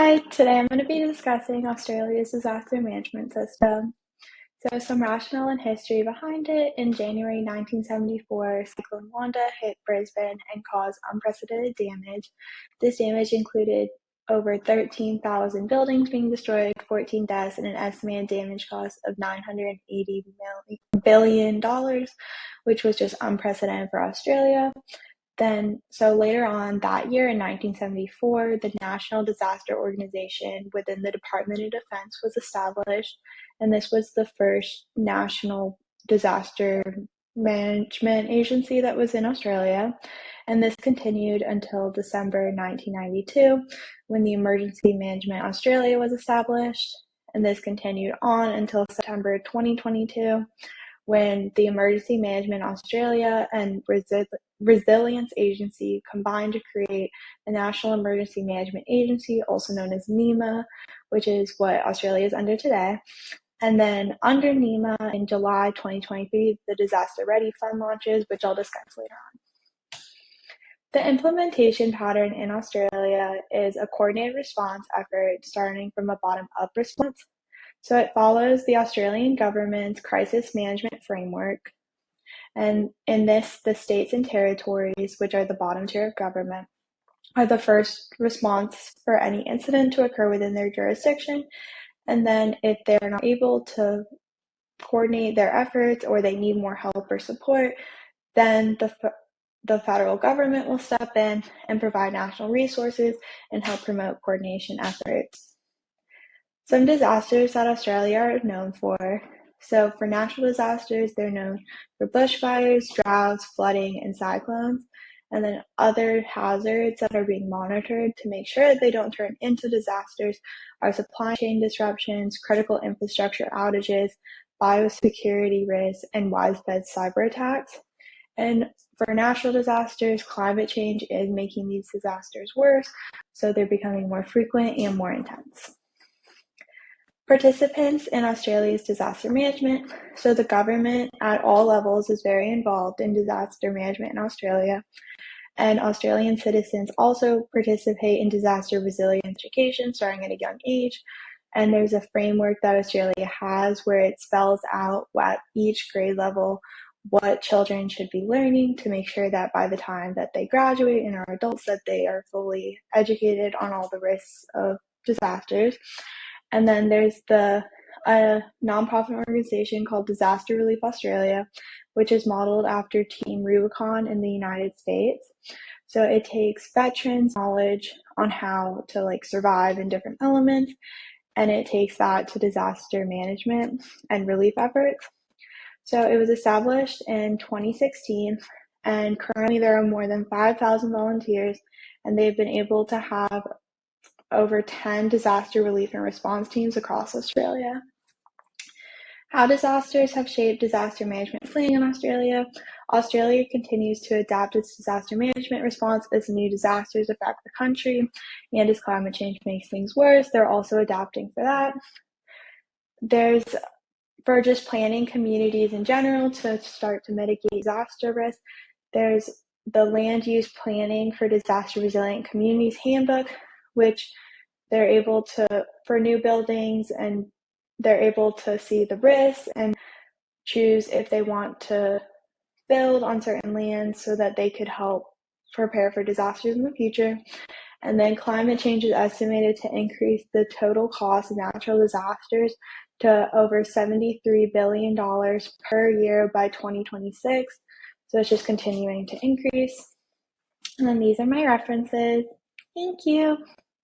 Hi, today I'm going to be discussing Australia's disaster management system. So, some rationale and history behind it. In January 1974, Cyclone Wanda hit Brisbane and caused unprecedented damage. This damage included over 13,000 buildings being destroyed, 14 deaths, and an estimated damage cost of $980 billion, which was just unprecedented for Australia. So later on that year in 1974, the National Disaster Organization within the Department of Defense was established, and this was the first national disaster management agency that was in Australia. And this continued until December 1992, when the Emergency Management Australia was established. And this continued on until September 2022, when the Emergency Management Australia and Resilience Agency combined to create the National Emergency Management Agency, also known as NEMA, which is what Australia is under today. And then under NEMA in July 2023, the Disaster Ready Fund launches, which I'll discuss later on. The implementation pattern in Australia is a coordinated response effort starting from a bottom-up response. So it follows the Australian government's crisis management framework. And in this, the states and territories, which are the bottom tier of government, are the first response for any incident to occur within their jurisdiction. And then if they're not able to coordinate their efforts or they need more help or support, then the federal government will step in and provide national resources and help promote coordination efforts. Some disasters that Australia are known for. So for natural disasters, they're known for bushfires, droughts, flooding, and cyclones. And then other hazards that are being monitored to make sure that they don't turn into disasters are supply chain disruptions, critical infrastructure outages, biosecurity risks, and widespread cyber attacks. And for natural disasters, climate change is making these disasters worse, so they're becoming more frequent and more intense. Participants in Australia's disaster management. So the government at all levels is very involved in disaster management in Australia. And Australian citizens also participate in disaster resilience education starting at a young age. And there's a framework that Australia has where it spells out at each grade level what children should be learning to make sure that by the time that they graduate and are adults, that they are fully educated on all the risks of disasters. And then there's a nonprofit organization called Disaster Relief Australia, which is modeled after Team Rubicon in the United States. So it takes veterans' knowledge on how to survive in different elements, and it takes that to disaster management and relief efforts. So it was established in 2016, and currently there are more than 5,000 volunteers, and they've been able to have over 10 disaster relief and response teams across Australia. How disasters have shaped disaster management planning in Australia. Australia continues to adapt its disaster management response as new disasters affect the country, and as climate change makes things worse, they're also adapting for that. For just planning communities in general to start to mitigate disaster risk, there's the Land Use Planning for Disaster Resilient Communities Handbook, which they're able to, for new buildings, and they're able to see the risks and choose if they want to build on certain lands so that they could help prepare for disasters in the future. And then climate change is estimated to increase the total cost of natural disasters to over $73 billion per year by 2026. So it's just continuing to increase. And then these are my references. Thank you.